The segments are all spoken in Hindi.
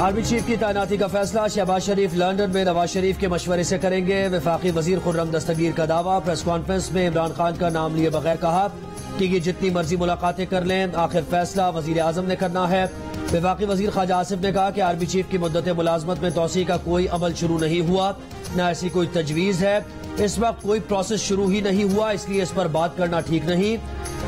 आर्मी चीफ की तैनाती का फैसला। शहबाज शरीफ लंदन में नवाज शरीफ के मशवरे से करेंगे। वफाकी वजीर खुर्रम दस्तगीर का दावा। प्रेस कॉन्फ्रेंस में इमरान खान का नाम लिए बगैर कहा कि ये जितनी मर्जी मुलाकातें कर लें, आखिर फैसला वजीर आजम ने करना है। वफाकी वजीर ख्वाजा आसिफ ने कहा कि आर्मी चीफ की मुद्दत मुलाजमत में तोसी का कोई अमल शुरू नहीं हुआ, न ऐसी कोई तजवीज है। इस वक्त कोई प्रोसेस शुरू ही नहीं हुआ, इसलिए इस पर बात करना ठीक नहीं।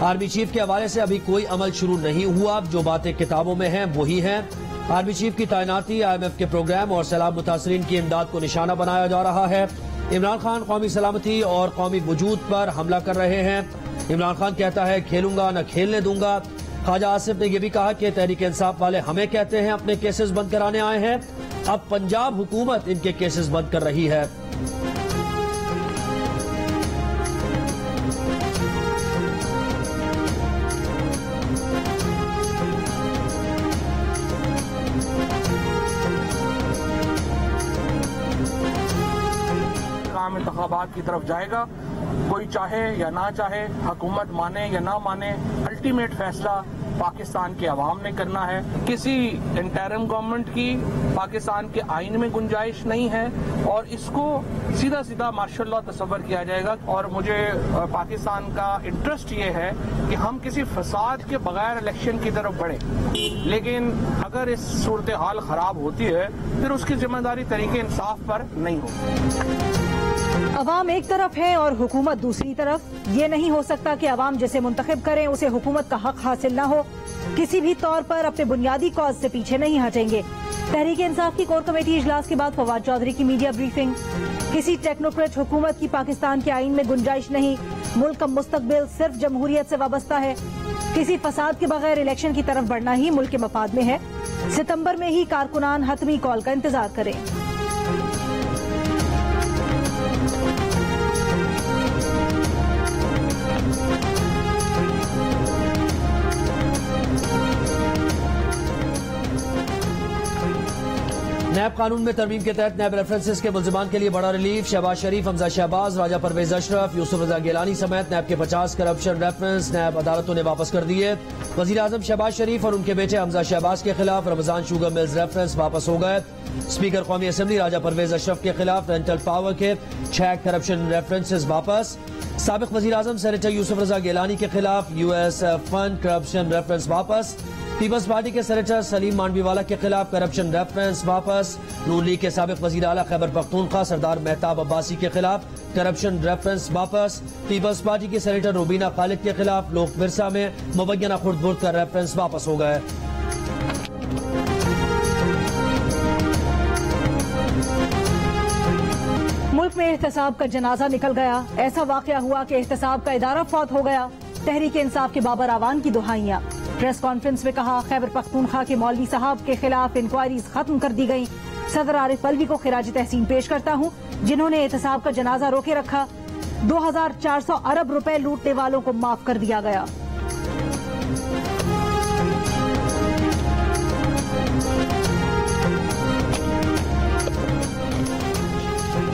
आर्मी चीफ के हवाले से अभी कोई अमल शुरू नहीं हुआ, जो बातें किताबों में हैं वही हैं। आर्मी चीफ की तैनाती IMF के प्रोग्राम और सैलाब मुतासरीन की इमदाद को निशाना बनाया जा रहा है। इमरान खान कौमी सलामती और कौमी वजूद पर हमला कर रहे हैं। इमरान खान कहता है खेलूंगा न खेलने दूंगा। ख्वाजा आसिफ ने यह भी कहा कि तहरीक इंसाफ वाले हमें कहते हैं अपने केसेस बंद कराने आए हैं, अब पंजाब हुकूमत इनके केसेस बंद कर रही है। इंतखाबात की तरफ जाएगा। कोई चाहे या ना चाहे, हुकूमत माने या ना माने, अल्टीमेट फैसला पाकिस्तान के अवाम ने करना है। किसी इंटरिम गवर्नमेंट की पाकिस्तान के आइन में गुंजाइश नहीं है और इसको सीधा सीधा मार्शल लॉ तस्वर किया जाएगा। और मुझे पाकिस्तान का इंटरेस्ट ये है कि हम किसी फसाद के बगैर इलेक्शन की तरफ बढ़े, लेकिन अगर इस सूरत हाल खराब होती है फिर उसकी जिम्मेदारी तरीके इंसाफ पर नहीं होगी। अवाम एक तरफ है और हुकूमत दूसरी तरफ। ये नहीं हो सकता कि अवाम जिसे मुंतखब करें उसे हुकूमत का हक हासिल न हो। किसी भी तौर पर अपने बुनियादी कॉज से पीछे नहीं हटेंगे। तहरीक इंसाफ की कोर कमेटी इजलास के बाद फवाद चौधरी की मीडिया ब्रीफिंग। किसी टेक्नोक्रेट हुकूमत की पाकिस्तान के आइन में गुंजाइश नहीं। मुल्क का मुस्तकबिल सिर्फ जमहूरियत से वाबस्ता है। किसी फसाद के बगैर इलेक्शन की तरफ बढ़ना ही मुल्क के मफाद में है। सितंबर में ही कारकुनान हतमी कॉल का इंतजार करें। नैब कानून में तरमीम के तहत नैब रेफरेंसेस के मुल्जिमान के लिए बड़ा रिलीफ। शहबाज शरीफ, हमजा शहबाज, राजा परवेज अशरफ, यूसुफ रजा गिलानी समेत नैब के 50 करप्शन रेफरेंस नैब अदालतों ने वापस कर दिए। वजीर आजम शहबाज शरीफ और उनके बेटे हमजा शहबाज के खिलाफ रमजान शुगर मिल्स रेफरेंस वापस हो गए। स्पीकर कौमी असम्बली राजा परवेज अशरफ के खिलाफ रेंटल पावर के 6 करप्शन रेफरेंसेस वापस। साबिक वजीर आजम सेनेटर यूसुफ रजा गिलानी के खिलाफ US फंड करप्शन रेफरेंस वापस। पीपल्स पार्टी के सेनेटर सलीम मांडवीवाला के खिलाफ करप्शन रेफरेंस वापस। नून लीग के साबिक वजीर आला खैबर पख्तूनख्वा सरदार मेहताब अब्बासी के खिलाफ करप्शन रेफरेंस वापस। पीपल्स पार्टी के सेनेटर रूबीना खालिद के खिलाफ लोक विरसा में मुबैना खुर्द-बुर्द का रेफरेंस वापस हो गए। मुल्क में एहतसाब का जनाजा निकल गया। ऐसा वाकया हुआ कि एहतसाब का इदारा फौत हो गया। तहरीक इंसाफ के बाबर आवान की दुहाइयां। प्रेस कॉन्फ्रेंस में कहा खैबर पख्तूनख्वा के मौलवी साहब के खिलाफ इंक्वायरीज खत्म कर दी गई। सदर आरिफ अलवी को खिराज तहसीन पेश करता हूँ, जिन्होंने एहतसाब का जनाजा रोके रखा। 2400 अरब रुपए लूटने वालों को माफ कर दिया गया।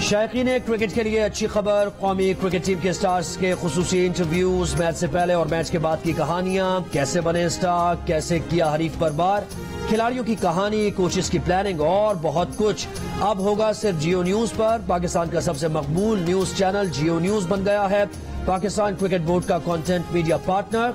शायकीन क्रिकेट के लिए अच्छी खबर। कौमी क्रिकेट टीम के स्टार्स के खुसूसी इंटरव्यूज, मैच से पहले और मैच के बाद की कहानियां, कैसे बने स्टार, कैसे किया हरीफ पर बार, खिलाड़ियों की कहानी, कोचेस की प्लानिंग और बहुत कुछ अब होगा सिर्फ जियो न्यूज पर। पाकिस्तान का सबसे मकबूल न्यूज चैनल जियो न्यूज बन गया है पाकिस्तान क्रिकेट बोर्ड का content media partner.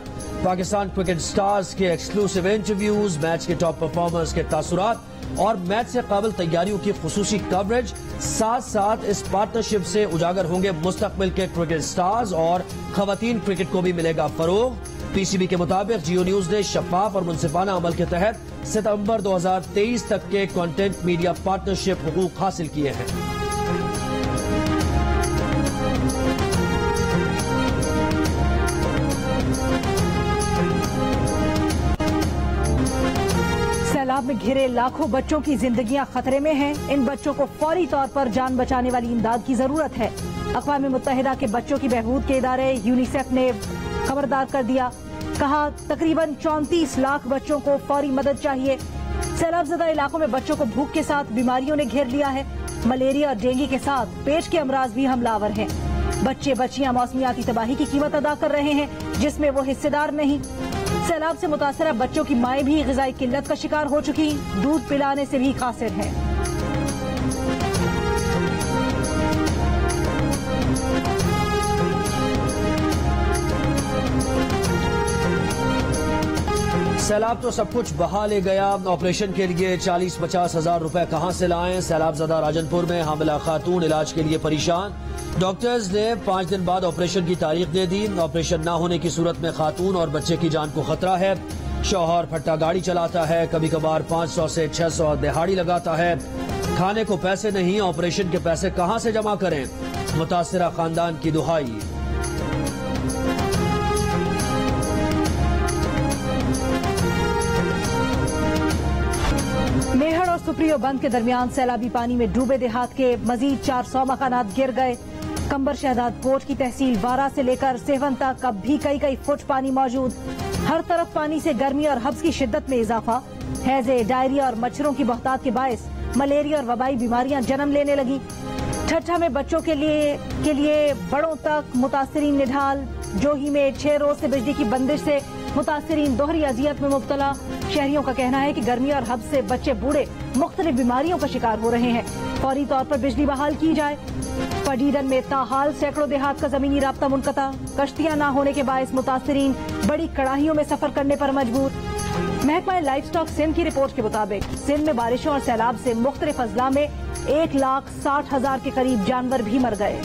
Pakistan cricket stars के एक्सक्लूसिव इंटरव्यूज, मैच के टॉप परफॉर्मर्स के तासुरात और मैच से काबिल तैयारियों की खुसूसी कवरेज, साथ साथ इस पार्टनरशिप से उजागर होंगे मुस्तकबिल के क्रिकेट स्टार्स और खवातीन क्रिकेट को भी मिलेगा फरोग। PCB के मुताबिक जियो न्यूज ने शफाफ और मुनसिफाना अमल के तहत सितंबर 2023 तक के कंटेंट मीडिया पार्टनरशिप हुकूक हासिल किए हैं। सैलाब में घिरे लाखों बच्चों की जिंदगियां खतरे में हैं। इन बच्चों को फौरी तौर पर जान बचाने वाली इमदाद की जरूरत है। अक़वाम मुत्तहिदा के बच्चों की बहबूद के इदारे यूनिसेफ ने खबरदार कर दिया। कहा तकरीबन 34 लाख बच्चों को फौरी मदद चाहिए। सैलाबज़दा इलाकों में बच्चों को भूख के साथ बीमारियों ने घेर लिया है। मलेरिया और डेंगू के साथ पेट के अमराज भी हमलावर हैं। बच्चे बच्चियां मौसमियाती तबाही की कीमत अदा कर रहे हैं, जिसमें वो हिस्सेदार नहीं। सैलाब से मुतासरा बच्चों की माएं भी ग़िज़ाई किल्लत का शिकार हो चुकी, दूध पिलाने से भी कासिर हैं। सैलाब तो सब कुछ बहा ले गया। ऑपरेशन के लिए 40-50 हजार रुपए कहां से लाएं? सैलाबज़दा राजनपुर में हामिला खातून इलाज के लिए परेशान। डॉक्टर्स ने 5 दिन बाद ऑपरेशन की तारीख दे दी। ऑपरेशन न होने की सूरत में खातून और बच्चे की जान को खतरा है। शौहर फट्टा गाड़ी चलाता है, कभी कभार 500 से 600 दिहाड़ी लगाता है। खाने को पैसे नहीं, ऑपरेशन के पैसे कहां से जमा करें? मुतासिरा खानदान की दुहाई। मेहड़ और सुप्रियो बंद के दरमियान सैलाबी पानी में डूबे देहात के मजीद 400 मकानात गिर गए। कंबर शहदाद कोट की तहसील वारा से लेकर सेवन तक अब भी कई फुट पानी मौजूद। हर तरफ पानी से गर्मी और हब्स की शिद्दत में इजाफा। हैजे, डायरिया और मच्छरों की बहुतात के बायस मलेरिया और वबाई बीमारियां जन्म लेने लगी। ठट्ठा में बच्चों के लिए बड़ों तक मुतासरीन निढाल। जोही में 6 रोज से बिजली की बंदिश से मुतासरीन दोहरी अजियत में मुब्तला। शहरियों का कहना है कि गर्मी और हब्स से बच्चे बूढ़े मुख्तलिफ बीमारियों का शिकार हो रहे हैं। फौरी तौर पर बिजली बहाल की जाए। पडीडन में ताहाल सैकड़ों देहात का जमीनी राब्ता मुनक़ता। कश्तियां न होने के बायस मुतासरीन बड़ी कड़ाहियों में सफर करने पर मजबूर। महकमा लाइफ स्टॉक सिंध की रिपोर्ट के मुताबिक सिंध में बारिशों और सैलाब से मुख्तलिफ अजला में 1,60,000 के करीब जानवर भी मर गए।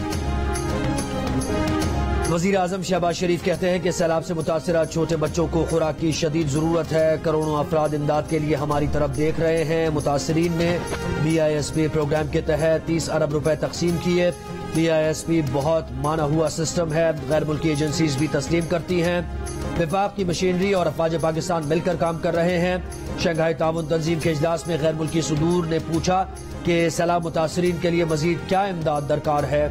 वज़ीर आज़म शहबाज शरीफ कहते हैं कि सैलाब से मुतासरा छोटे बच्चों को खुराक की शदीद जरूरत है। करोड़ों अफराद इमदाद के लिए हमारी तरफ देख रहे हैं। मुतासरीन ने BISP प्रोग्राम के तहत 30 अरब रुपए तकसीम किए। BISP बहुत माना हुआ सिस्टम है, गैर मुल्की एजेंसीज भी तस्लीम करती हैं। विफाक की मशीनरी और अफवाज पाकिस्तान मिलकर काम कर रहे हैं। शंघाई ताउन तंजीम के इजलास में गैर मुल्की सुदूर ने पूछा कि सैलाब मुतासरीन के लिए मजीद क्या इमदाद दरकार है।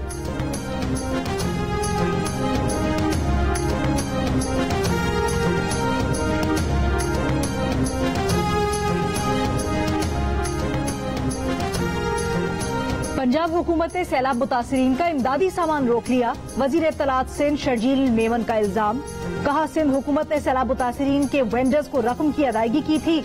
पंजाब हुकूमत ने सैलाब मुतासरीन का इमदादी सामान रोक लिया। वजीर इत्तलात सिंध शर्जील मेमन का इल्जाम। कहा, सिंध हुकूमत ने सैलाब मुतासरीन के वेंडर्स को रकम की अदायगी की थी।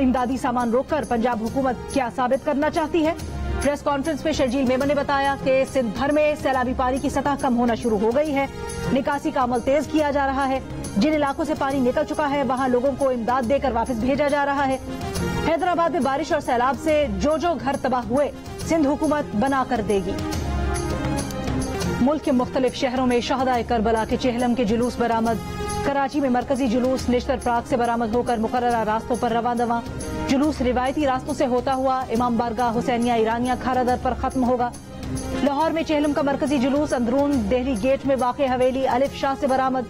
इमदादी सामान रोककर पंजाब हुकूमत क्या साबित करना चाहती है? प्रेस कॉन्फ्रेंस में शर्जील मेमन ने बताया कि सिंध भर में सैलाबी पानी की सतह कम होना शुरू हो गई है। निकासी का अमल तेज किया जा रहा है। जिन इलाकों से पानी निकल चुका है वहां लोगों को इमदाद देकर वापस भेजा जा रहा है। हैदराबाद में बारिश और सैलाब से जो घर तबाह हुए सिंध हुकूमत बना कर देगी। मुल्क के मुख्तलिफ शहरों में शहदाए करबला के चेहलम के जुलूस बरामद। कराची में मरकजी जुलूस निश्तर प्राग से बरामद होकर मुकर्ररा रास्तों पर रवां दवा। जुलूस रिवायती रास्तों से होता हुआ इमाम बारगाह हुसैनिया ईरानिया खारादर पर खत्म होगा। लाहौर में चेहलम का मरकजी जुलूस अंदरून दिल्ली गेट में वाक़ हवेली अलिफ शाह से बरामद।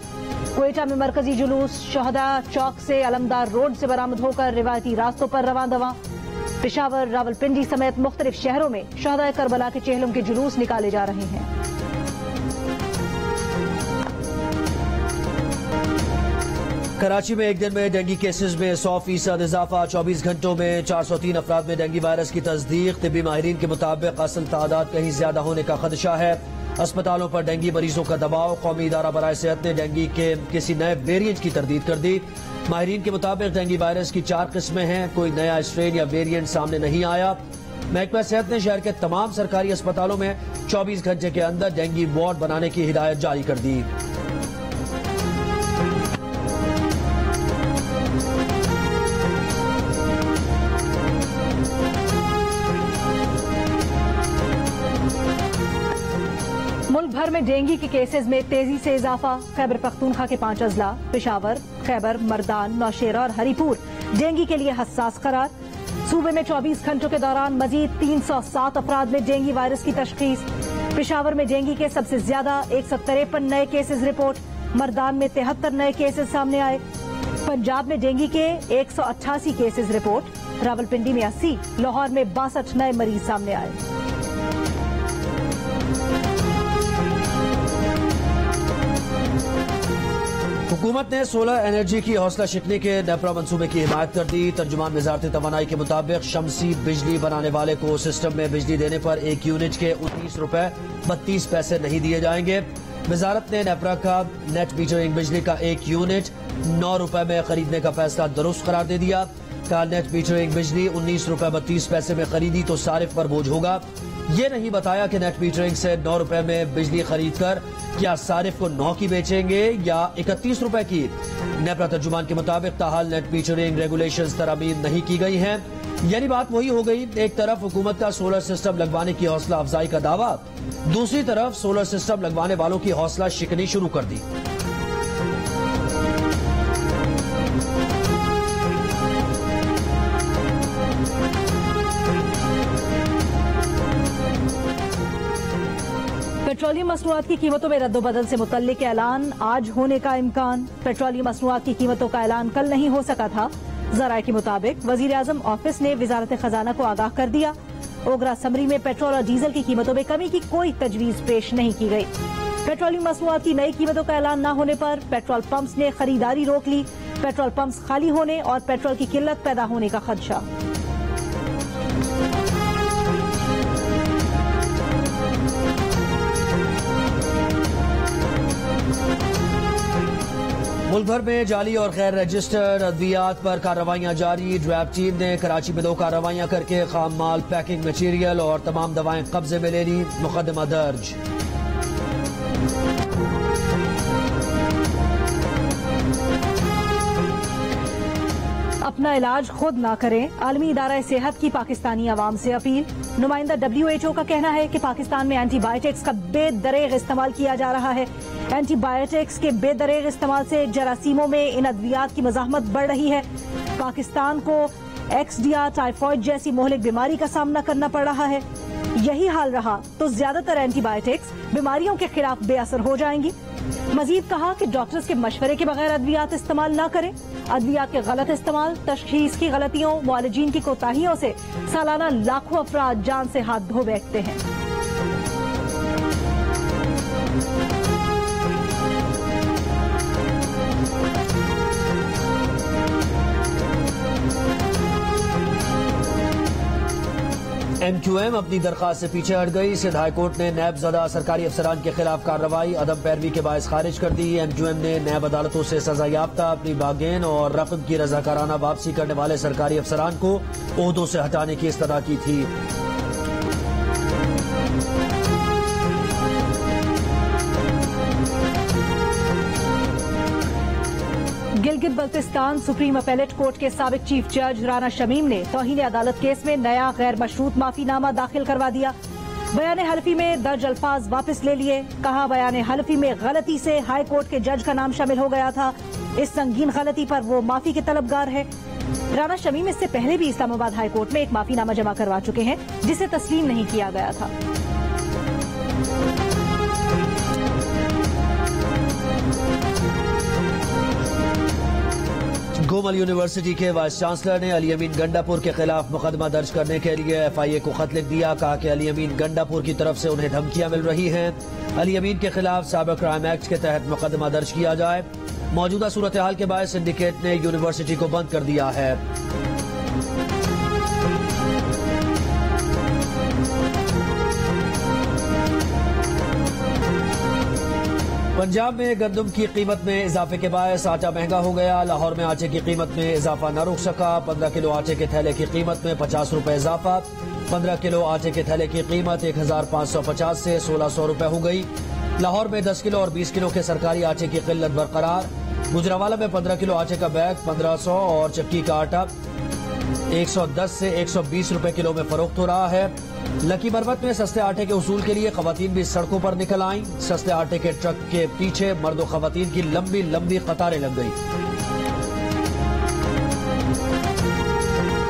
क्वेटा में मरकजी जुलूस शहदा चौक से अलमदार रोड से बरामद होकर रिवायती रास्तों पर रवां दवा। पेशावर, रावलपिंडी समेत मुख्तलिफ शहरों में शहदाए करबला के चेहलम के जुलूस निकाले जा रहे हैं। कराची में एक दिन में डेंगू केसेस में 100% इजाफा। 24 घंटों में 403 अफराद में डेंगू वायरस की तस्दीक। तिब्बी माहिरीन के मुताबिक असल तादाद कहीं ज्यादा होने का खदशा है। अस्पतालों पर डेंगू मरीजों का दबाव। कौमी इदारा बराए सेहत ने डेंगू के किसी नए वेरिएंट की तरदीद कर दी। माहिरीन के मुताबिक डेंगू वायरस की 4 किस्में हैं। कोई नया स्ट्रेन या वेरिएंट सामने नहीं आया। महकमा सेहत ने शहर के तमाम सरकारी अस्पतालों में 24 घंटे के अंदर डेंगू वार्ड बनाने की हिदायत जारी कर दी। मुल्क भर में डेंगू के केसेस में तेजी से इजाफा। खैबर पख्तूनख्वा के 5 अजला पेशावर, खैबर, मर्दान, नौशेरा और हरीपुर डेंगू के लिए हसास करार। सूबे में 24 घंटों के दौरान मजीद 307 अफराद में डेंगू वायरस की तशखीस। पेशावर में डेंगू के सबसे ज्यादा 153 नए केसेस रिपोर्ट। मर्दान में 73 नए केसेस सामने आए। पंजाब में डेंगू के 188 केसेस रिपोर्ट। रावलपिंडी में 80, लाहौर में 62 नए मरीज सामने आए। हुकूमत ने सोलर एनर्जी की हौसला शिकनी के नेपरा मंसूबे की हिमायत कर दी। तर्जुमान वजारत तवानाई के मुताबिक शमसी बिजली बनाने वाले को सिस्टम में बिजली देने पर 1 यूनिट के 19 रुपए 32 पैसे नहीं दिए जाएंगे। वजारत ने नेपरा का नेट मीटरिंग बिजली का एक यूनिट 9 रुपए में खरीदने का फैसला दुरुस्त करार दे दिया। कहा नेट मीटरिंग बिजली 19 रुपए 32 पैसे में खरीदी तो सारिफ पर बोझ होगा। ये नहीं बताया कि नेट मीटरिंग से 9 रुपए में बिजली खरीद कर क्या सारिफ को 9 की बेचेंगे या 31 रुपए की। नेपरा तर्जुमान के मुताबिक ताहाल नेट मीटरिंग रेगुलेशंस तरमीम नहीं की गई हैं। यानी बात वही हो गई, एक तरफ हुकूमत का सोलर सिस्टम लगवाने की हौसला अफजाई का दावा, दूसरी तरफ सोलर सिस्टम लगवाने वालों की हौसला शिकनी शुरू कर दी। पेट्रोलियम मसनूआत की कीमतों में रद्दोबदल से मुतल्लिक ऐलान आज होने का इम्कान। पेट्रोलियम मसनूआत की कीमतों का ऐलान कल नहीं हो सका था। जराये के मुताबिक वजीर आजम ऑफिस ने वजारत खजाना को आगाह कर दिया। ओगरा समरी में पेट्रोल और डीजल की कीमतों में कमी की कोई तजवीज पेश नहीं की गई। पेट्रोलियम मसनूआत की नई कीमतों का ऐलान न होने पर पेट्रोल पंप्स ने खरीदारी रोक ली। पेट्रोल पंप्स खाली होने और पेट्रोल की किल्लत पैदा होने का खदशा। मुल्क भर में जाली और गैर रजिस्टर्ड अद्वियात पर कार्रवाइयां जारी। ड्रैब टीम ने कराची में 2 कार्रवाइयां करके खाम माल, पैकिंग मटीरियल और तमाम दवाएं कब्जे में ले ली। मुकदमा दर्ज। अपना इलाज खुद ना करें, आलमी इदारा सेहत की पाकिस्तानी अवाम से अपील। नुमाइंदा WHO का कहना है कि पाकिस्तान में एंटीबायोटिक्स का बेदरेग इस्तेमाल किया जा रहा है। एंटीबायोटिक्स के बेदरेग इस्तेमाल से जरासीमों में इन अद्वियात की मज़ाहमत बढ़ रही है। पाकिस्तान को XDR, टाइफॉइड जैसी मोहलिक बीमारी का सामना करना पड़ रहा है। यही हाल रहा तो ज्यादातर एंटीबायोटिक्स बीमारियों के खिलाफ बेअसर हो जाएंगी। मजीद कहा कि डॉक्टर्स के मशवरे के बगैर अद्वियात इस्तेमाल न करें। अद्वियात के गलत इस्तेमाल, तशखीस की गलतियों, मुआलिजीन की कोताहियों से सालाना लाखों अफराद जान से हाथ धो बैठते हैं। MQM अपनी दरख्वास्त से पीछे हट गई। सिंध हाईकोर्ट ने नैब ज़दा सरकारी अफसरान के खिलाफ कार्रवाई अदम पैरवी के बायस खारिज कर दी। MQM ने नैब अदालतों से सजा याफ्ता अपनी बागेन और रकम की रजाकाराना वापसी करने वाले सरकारी अफसरान को ओहदों से हटाने की इस्तदा की थी। Gilgit Baltistan supreme appellate court के साबिक चीफ जज राना शमीम ने तौहीन अदालत केस में नया गैर मशरूत माफीनामा दाखिल करवा दिया। बयान हल्फी में दर्ज अल्फाज वापस ले लिए। कहा बयान हल्फी में गलती से हाई कोर्ट के जज का नाम शामिल हो गया था। इस संगीन गलती पर वो माफी के तलबगार है। राना शमीम इससे पहले भी इस्लामाबाद हाई कोर्ट में एक माफीनामा जमा करवा चुके हैं जिसे तस्लीम नहीं किया गया था। गोमल यूनिवर्सिटी के वाइस चांसलर ने अली अमीन गंडापुर के खिलाफ मुकदमा दर्ज करने के लिए FIA को खत लिख दिया। कहा कि अली अमीन गंडापुर की तरफ से उन्हें धमकियां मिल रही हैं। अली अमीन के खिलाफ साइबर क्राइम एक्ट के तहत मुकदमा दर्ज किया जाए। मौजूदा सूरत हाल के बाद सिंडिकेट ने यूनिवर्सिटी को बंद कर दिया है। पंजाब में गंदम की कीमत में इजाफे के बायस आटा महंगा हो गया। लाहौर में आटे की कीमत में इजाफा न रुक सका। 15 किलो आटे के थैले की कीमत में 50 रुपए इजाफा। 15 किलो आटे के थैले की कीमत 1550 से 1600 रुपए हो गई। लाहौर में 10 किलो और 20 किलो के सरकारी आटे की किल्लत बरकरार। गुजरावाला में 15 किलो आटे का बैग 1500 और चक्की का आटा 110 से 120 रुपए किलो में फरोख्त हो रहा है। लकी मरमत में सस्ते आटे के उसूल के लिए खवातीन भी सड़कों पर निकल आईं। सस्ते आटे के ट्रक के पीछे मर्द और खवातीन की लंबी लंबी कतारें लग गई।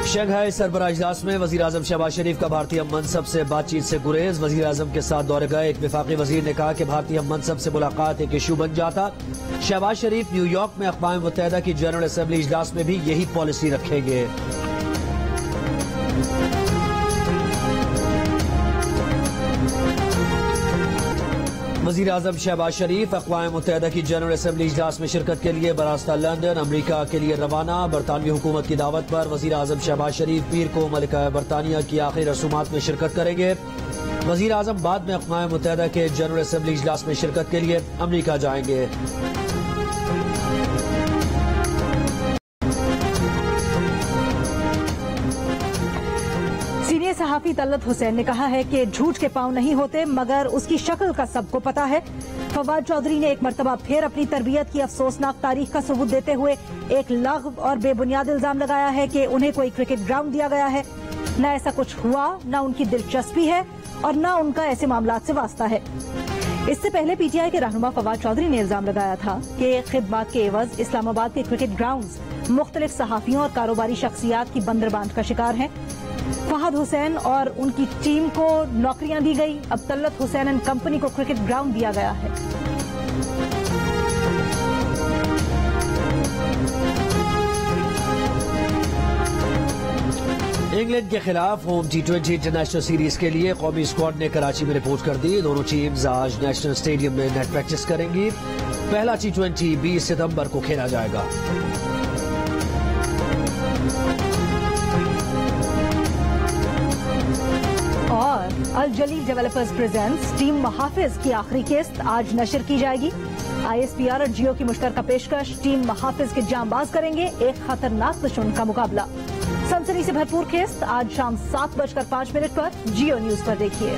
शंघाई सरबराह इजलास में वजीर आजम शहबाज शरीफ का भारतीय मनसब से बातचीत से गुरेज। वजीर आजम के साथ दौरे गए एक वफाकी वजीर ने कहा कि भारतीय मनसब से मुलाकात एक इशू बन जाता। शहबाज शरीफ न्यूयॉर्क में अक़वाम मुत्तहिदा की जनरल असेंबली इजलास में भी यही पॉलिसी रखेंगे। वज़ीर आज़म शहबाज शरीफ अक़वाम मुत्तहिदा की जनरल असेंबली इजलास में शिरकत के लिए बरास्ता लंदन अमरीका के लिए रवाना। बरतानवी हुकूमत की दावत पर वज़ीर आज़म शहबाज शरीफ पीर को मलिका बरतानिया की आखिरी रसूमात में शिरकत करेंगे। वजीर आजम बाद में अक़वाम मुत्तहिदा के जनरल असम्बली इजलास में शिरकत के लिए अमरीका जाएंगे। सीनियर सहाफी तलत हुसैन ने कहा है कि झूठ के पांव नहीं होते मगर उसकी शक्ल का सबको पता है। फवाद चौधरी ने एक मर्तबा फिर अपनी तरबियत की अफसोसनाक तारीख का सबूत देते हुए एक लग़्व और बेबुनियाद इल्जाम लगाया है कि उन्हें कोई क्रिकेट ग्राउंड दिया गया है। न ऐसा कुछ हुआ, न उनकी दिलचस्पी है और न उनका ऐसे मामलात से वास्ता है। इससे पहले पीटीआई के रहनुमा फवाद चौधरी ने इल्जाम लगाया था कि खिदमात के एवज इस्लामाबाद के क्रिकेट ग्राउंड्स मुख्तलिफ सहाफियों और कारोबारी शख्सियात की बंदरबांट का शिकार हैं। फहद हुसैन और उनकी टीम को नौकरियां दी गई। अब तलत हुसैन एंड कंपनी को क्रिकेट ग्राउंड दिया गया है। इंग्लैंड के खिलाफ होम T20 इंटरनेशनल सीरीज के लिए कौमी स्क्वाड ने कराची में रिपोर्ट कर दी। दोनों टीम्स आज नेशनल स्टेडियम में नेट प्रैक्टिस करेंगी। पहला T20 20 सितंबर को खेला जाएगा। और अल जलील डेवलपर्स प्रेजेंट्स टीम महाफिज की आखिरी किस्त आज नशर की जाएगी। ISPR और जियो की मुश्तरका पेशकश टीम महाफिज के जांबाज करेंगे एक खतरनाक दुश्मन का मुकाबला। सनसनी से भरपूर किस्त आज शाम 7:05 पर जियो न्यूज पर देखिए।